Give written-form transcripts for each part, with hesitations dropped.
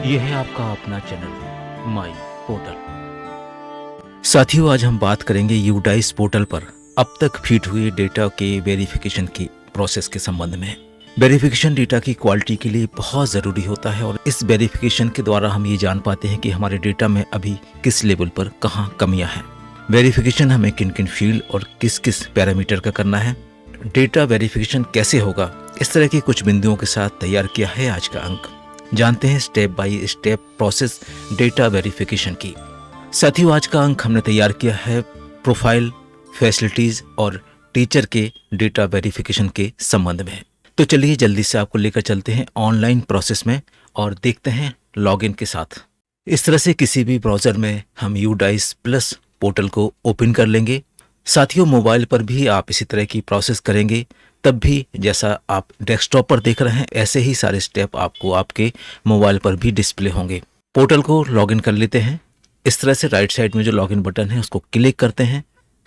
ये है आपका अपना चैनल माई पोर्टल। साथियों, आज हम बात करेंगे यूडाइस पोर्टल पर अब तक फीड हुए डेटा के वेरिफिकेशन की प्रोसेस के संबंध में। वेरिफिकेशन डेटा की क्वालिटी के लिए बहुत ज़रूरी होता है और इस वेरिफिकेशन के द्वारा हम ये जान पाते हैं कि हमारे डेटा में अभी किस लेवल पर कहाँ कमियां हैं। वेरिफिकेशन हमें किन किन फील्ड और किस किस पैरामीटर का करना है, डेटा वेरिफिकेशन कैसे होगा, इस तरह के कुछ बिंदुओं के साथ तैयार किया है आज का अंक। जानते हैं step by step process data verification की। साथियों, आज का अंक हमने तैयार किया है प्रोफाइल, फैसिलिटीज और टीचर के डेटा वेरिफिकेशन के संबंध में। तो चलिए जल्दी से आपको लेकर चलते हैं ऑनलाइन प्रोसेस में और देखते हैं लॉगिन के साथ। इस तरह से किसी भी ब्राउजर में हम यूडाइस प्लस पोर्टल को ओपन कर लेंगे। साथियों, मोबाइल पर भी आप इसी तरह की प्रोसेस करेंगे, तब भी जैसा आप डेस्कटॉप पर देख रहे हैं ऐसे ही सारे स्टेप आपको आपके मोबाइल पर भी डिस्प्ले होंगे। पोर्टल को लॉगिन कर लेते हैं। इस तरह से राइट साइड में जो लॉगिन बटन है उसको क्लिक करते हैं।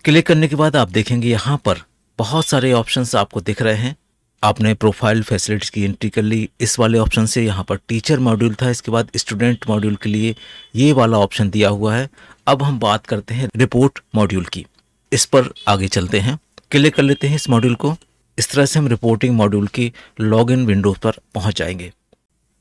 क्लिक करने के बाद आप देखेंगे यहाँ पर बहुत सारे ऑप्शंस आपको दिख रहे हैं। आपने प्रोफाइल फैसिलिटीज की एंट्री कर ली इस वाले ऑप्शन से। यहाँ पर टीचर मॉड्यूल था, इसके बाद स्टूडेंट मॉड्यूल के लिए ये वाला ऑप्शन दिया हुआ है। अब हम बात करते हैं रिपोर्ट मॉड्यूल की। इस पर आगे चलते हैं, क्लिक कर लेते हैं इस मॉड्यूल को। इस तरह से हम रिपोर्टिंग मॉड्यूल की लॉगिन विंडो पर पहुंच जाएंगे।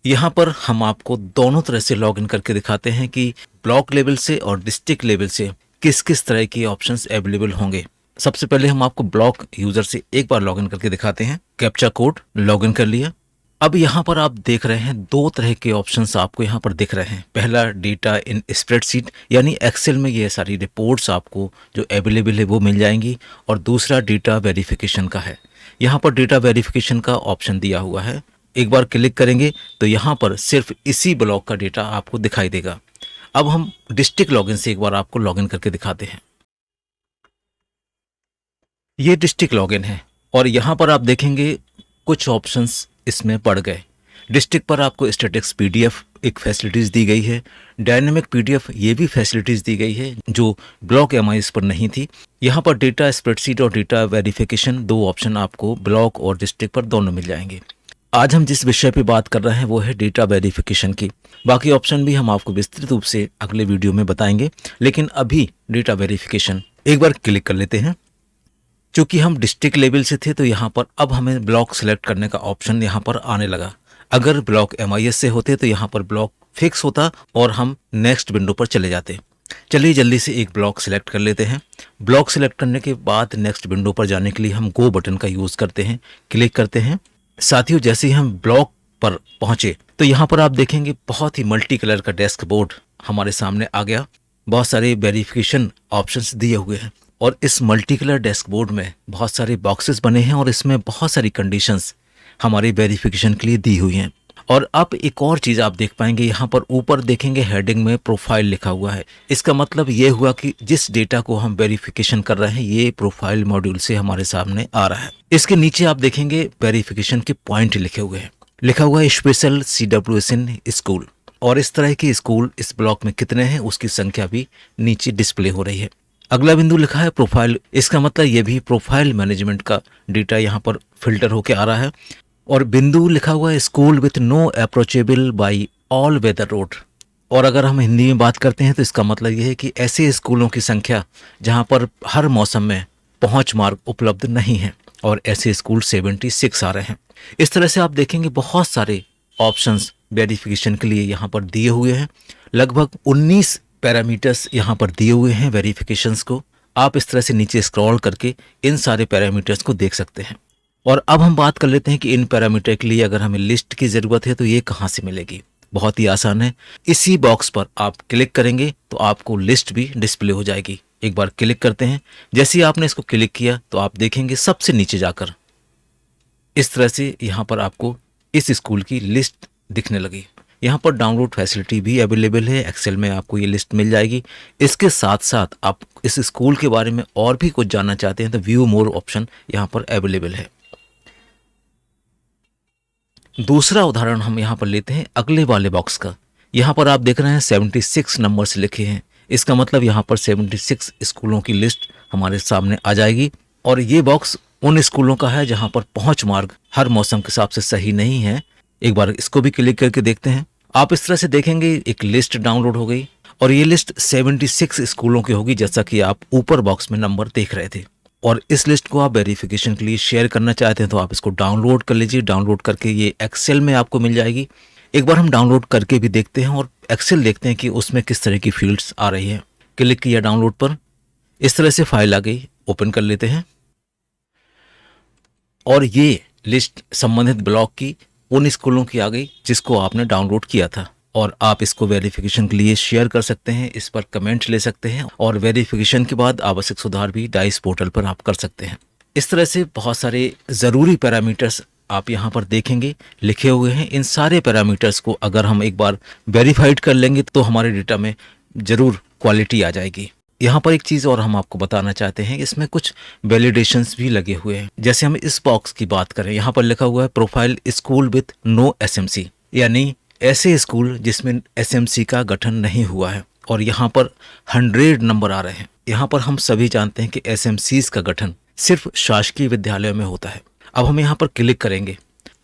यहाँ पर हम आपको दोनों तरह से लॉगिन करके दिखाते हैं कि ब्लॉक लेवल से और डिस्ट्रिक्ट लेवल से किस किस तरह के ऑप्शंस अवेलेबल होंगे। सबसे पहले हम आपको ब्लॉक यूजर से एक बार लॉगिन करके दिखाते हैं। कैप्चा कोड लॉगिन कर लिया। अब यहाँ पर आप देख रहे हैं दो तरह के ऑप्शंस आपको यहाँ पर दिख रहे हैं। पहला डेटा इन स्प्रेडशीट, यानी एक्सेल में ये सारी रिपोर्ट्स आपको जो अवेलेबल है वो मिल जाएंगी, और दूसरा डेटा वेरिफिकेशन का है। यहाँ पर डेटा वेरिफिकेशन का ऑप्शन दिया हुआ है। एक बार क्लिक करेंगे तो यहाँ पर सिर्फ इसी ब्लॉक का डेटा आपको दिखाई देगा। अब हम डिस्ट्रिक्ट लॉगिन से एक बार आपको लॉगिन करके दिखाते हैं। ये डिस्ट्रिक्ट लॉगिन है और यहाँ पर आप देखेंगे कुछ ऑप्शंस इसमें पड़ गए। डिस्ट्रिक्ट पर आपको स्टैटिक्स पीडीएफ एक फैसिलिटीज़ दी गई है, डायनेमिक पीडीएफ ये भी फैसिलिटीज़ दी गई है जो ब्लॉक एमआईएस पर नहीं थी। यहाँ पर डेटा स्प्रेडशीट और डेटा वेरिफिकेशन दो ऑप्शन आपको ब्लॉक और डिस्ट्रिक्ट पर दोनों मिल जाएंगे। आज हम जिस विषय पे बात कर रहे हैं वो है डेटा वेरिफिकेशन की। बाकी ऑप्शन भी हम आपको विस्तृत रूप से अगले वीडियो में बताएंगे, लेकिन अभी डेटा वेरिफिकेशन एक बार क्लिक कर लेते हैं। चूंकि हम डिस्ट्रिक्ट लेवल से थे तो यहाँ पर अब हमें ब्लॉक सेलेक्ट करने का ऑप्शन यहाँ पर आने लगा। अगर ब्लॉक एमआईएस से होते तो यहाँ पर ब्लॉक फिक्स होता और हम नेक्स्ट विंडो पर चले जाते। चलिए जल्दी से एक ब्लॉक सेलेक्ट कर लेते हैं। ब्लॉक सेलेक्ट करने के बाद नेक्स्ट विंडो पर जाने के लिए हम गो बटन का यूज़ करते हैं, क्लिक करते हैं। साथियों, जैसे ही हम ब्लॉक पर पहुंचे तो यहाँ पर आप देखेंगे बहुत ही मल्टी कलर का डेस्क बोर्ड हमारे सामने आ गया। बहुत सारे वेरिफिकेशन ऑप्शंस दिए हुए हैं और इस मल्टी कलर डेस्क बोर्ड में बहुत सारे बॉक्सेस बने हैं और इसमें बहुत सारी कंडीशंस हमारी वेरिफिकेशन के लिए दी हुई हैं। और अब एक और चीज़ आप देख पाएंगे, यहाँ पर ऊपर देखेंगे हेडिंग में प्रोफाइल लिखा हुआ है। इसका मतलब ये हुआ कि जिस डेटा को हम वेरिफिकेशन कर रहे हैं ये प्रोफाइल मॉड्यूल से हमारे सामने आ रहा है। इसके नीचे आप देखेंगे वेरिफिकेशन के पॉइंट लिखे हुए हैं। लिखा हुआ है स्पेशल CWSN स्कूल, और इस तरह के स्कूल इस ब्लॉक में कितने हैं उसकी संख्या भी नीचे डिस्प्ले हो रही है। अगला बिंदु लिखा है प्रोफाइल। इसका मतलब ये भी प्रोफाइल मैनेजमेंट का डेटा यहाँ पर फिल्टर होके आ रहा है। और बिंदु लिखा हुआ है school with no approachable by all weather road. और अगर हम हिंदी में बात करते हैं तो इसका मतलब ये है कि ऐसे स्कूलों की संख्या जहाँ पर हर मौसम में पहुँच मार्ग उपलब्ध नहीं है, और ऐसे स्कूल 76 आ रहे हैं। इस तरह से आप देखेंगे बहुत सारे ऑप्शंस वेरिफिकेशन के लिए यहाँ पर दिए हुए हैं। लगभग 19 पैरामीटर्स यहाँ पर दिए हुए हैं वेरिफिकेशंस को। आप इस तरह से नीचे स्क्रॉल करके इन सारे पैरामीटर्स को देख सकते हैं। और अब हम बात कर लेते हैं कि इन पैरामीटर के लिए अगर हमें लिस्ट की ज़रूरत है तो ये कहाँ से मिलेगी। बहुत ही आसान है, इसी बॉक्स पर आप क्लिक करेंगे तो आपको लिस्ट भी डिस्प्ले हो जाएगी। एक बार क्लिक करते हैं। जैसे ही आपने इसको क्लिक किया तो आप देखेंगे सबसे नीचे जाकर इस तरह से यहाँ पर आपको इस स्कूल की लिस्ट दिखने लगी। यहाँ पर डाउनलोड फैसिलिटी भी अवेलेबल है, एक्सेल में आपको ये लिस्ट मिल जाएगी। इसके साथ साथ आप इस स्कूल के बारे में और भी कुछ जानना चाहते हैं तो व्यू मोर ऑप्शन यहाँ पर अवेलेबल है। दूसरा उदाहरण हम यहाँ पर लेते हैं अगले वाले बॉक्स का। यहाँ पर आप देख रहे हैं 76 नंबर से लिखे हैं। इसका मतलब यहाँ पर 76 स्कूलों की लिस्ट हमारे सामने आ जाएगी। और ये बॉक्स उन स्कूलों का है जहाँ पर पहुँच मार्ग हर मौसम के हिसाब से सही नहीं है। एक बार इसको भी क्लिक करके देखते हैं। आप इस तरह से देखेंगे एक लिस्ट डाउनलोड हो गई और ये लिस्ट 76 स्कूलों की होगी, जैसा कि आप ऊपर बॉक्स में नंबर देख रहे थे। और इस लिस्ट को आप वेरिफिकेशन के लिए शेयर करना चाहते हैं तो आप इसको डाउनलोड कर लीजिए। डाउनलोड करके ये एक्सेल में आपको मिल जाएगी। एक बार हम डाउनलोड करके भी देखते हैं और एक्सेल देखते हैं कि उसमें किस तरह की फील्ड्स आ रही है। क्लिक किया डाउनलोड पर, इस तरह से फाइल आ गई। ओपन कर लेते हैं और ये लिस्ट संबंधित ब्लॉक की उन स्कूलों की आ गई जिसको आपने डाउनलोड किया था। और आप इसको वेरिफिकेशन के लिए शेयर कर सकते हैं, इस पर कमेंट ले सकते हैं और वेरिफिकेशन के बाद आवश्यक सुधार भी डाइस पोर्टल पर आप कर सकते हैं। इस तरह से बहुत सारे ज़रूरी पैरामीटर्स आप यहाँ पर देखेंगे लिखे हुए हैं। इन सारे पैरामीटर्स को अगर हम एक बार वेरीफाइड कर लेंगे तो हमारे डेटा में ज़रूर क्वालिटी आ जाएगी। यहाँ पर एक चीज़ और हम आपको बताना चाहते हैं, इसमें कुछ वैलिडेशंस भी लगे हुए हैं। जैसे हम इस बॉक्स की बात करें, यहाँ पर लिखा हुआ है profile school with no SMC, यानी ऐसे स्कूल जिसमें एसएमसी का गठन नहीं हुआ है। और यहाँ पर 100 नंबर आ रहे हैं। यहाँ पर हम सभी जानते हैं कि एसएमसीज का गठन सिर्फ शासकीय विद्यालयों में होता है। अब हम यहाँ पर क्लिक करेंगे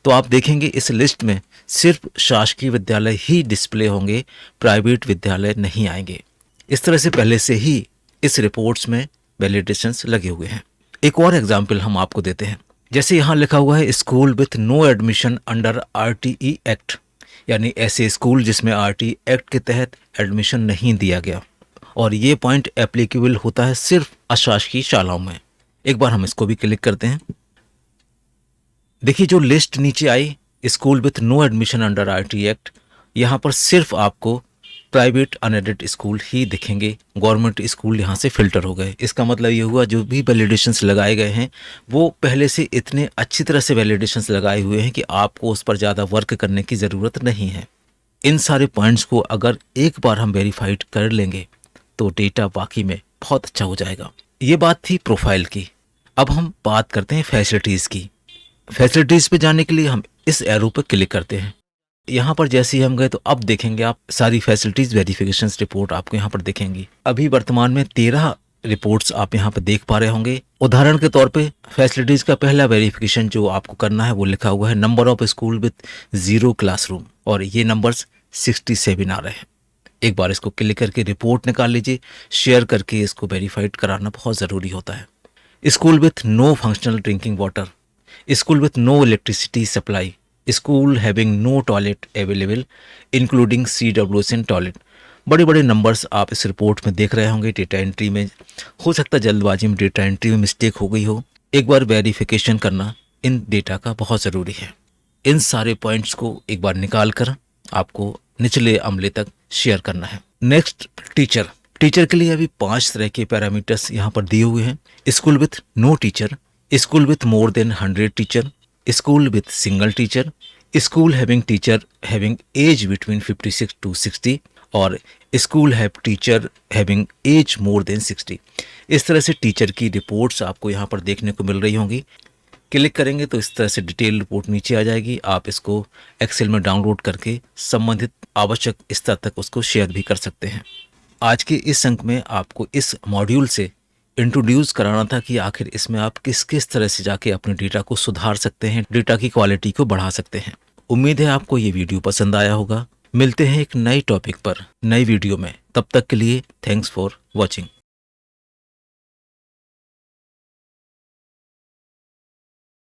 तो आप देखेंगे इस लिस्ट में सिर्फ शासकीय विद्यालय ही डिस्प्ले होंगे, प्राइवेट विद्यालय नहीं आएंगे। इस तरह से पहले से ही इस रिपोर्ट्स में वैलिडेशंस लगे हुए हैं। एक और एग्जाम्पल हम आपको देते हैं। जैसे यहाँ लिखा हुआ है school with no admission under RTE act, यानी ऐसे स्कूल जिसमें आरटीई एक्ट के तहत एडमिशन नहीं दिया गया। और ये पॉइंट एप्लीकेबल होता है सिर्फ अशासकीय शालाओं में। एक बार हम इसको भी क्लिक करते हैं। देखिए जो लिस्ट नीचे आई school with no admission under RTE act, यहाँ पर सिर्फ आपको प्राइवेट अनएडेड स्कूल ही दिखेंगे, गवर्नमेंट स्कूल यहाँ से फिल्टर हो गए। इसका मतलब ये हुआ जो भी वैलिडेशंस लगाए गए हैं वो पहले से इतने अच्छी तरह से वैलिडेशंस लगाए हुए हैं कि आपको उस पर ज़्यादा वर्क करने की ज़रूरत नहीं है। इन सारे पॉइंट्स को अगर एक बार हम वेरीफाइड कर लेंगे तो डेटा वाकई में बहुत अच्छा हो जाएगा। ये बात थी प्रोफाइल की। अब हम बात करते हैं फैसिलिटीज़ की। फैसिलिटीज़ पे जाने के लिए हम इस एरो पर क्लिक करते हैं। यहाँ पर जैसे ही हम गए तो अब देखेंगे आप सारी फैसिलिटीज़ वेरिफिकेशन रिपोर्ट आपको यहाँ पर दिखेंगी। अभी वर्तमान में 13 रिपोर्ट्स आप यहाँ पर देख पा रहे होंगे। उदाहरण के तौर पे फैसिलिटीज़ का पहला वेरिफिकेशन जो आपको करना है वो लिखा हुआ है number of school with 0 classroom, और ये नंबर्स 67 आ रहे हैं। एक बार इसको क्लिक करके रिपोर्ट निकाल लीजिए। शेयर करके इसको वेरीफाइड कराना बहुत ज़रूरी होता है। School with no functional drinking water, school with no electricity supply, school having no toilet available including CWSN toilet. बड़े बड़े नंबर्स आप इस रिपोर्ट में देख रहे होंगे। डेटा एंट्री में हो सकता है जल्दबाजी में डेटा एंट्री में मिस्टेक हो गई हो। एक बार वेरिफिकेशन करना इन डेटा का बहुत ज़रूरी है। इन सारे पॉइंट्स को एक बार निकाल कर आपको निचले अमले तक शेयर करना है। Next teacher. टीचर के लिए अभी 5 तरह के पैरामीटर्स यहाँ पर दिए हुए हैं। School with no teacher, school with more than 100 teacher, school with single teacher, school having teacher having age between 56 to 60 और school have teacher having age more than 60। इस तरह से टीचर की रिपोर्ट्स आपको यहाँ पर देखने को मिल रही होंगी। क्लिक करेंगे तो इस तरह से डिटेल रिपोर्ट नीचे आ जाएगी। आप इसको एक्सेल में डाउनलोड करके संबंधित आवश्यक स्तर तक उसको शेयर भी कर सकते हैं। आज के इस अंक में आपको इस मॉड्यूल से इंट्रोड्यूस कराना था कि आखिर इसमें आप किस किस तरह से जाके अपने डेटा को सुधार सकते हैं, डेटा की क्वालिटी को बढ़ा सकते हैं। उम्मीद है आपको ये वीडियो पसंद आया होगा। मिलते हैं एक नए टॉपिक पर नई वीडियो में। तब तक के लिए थैंक्स फॉर वॉचिंग।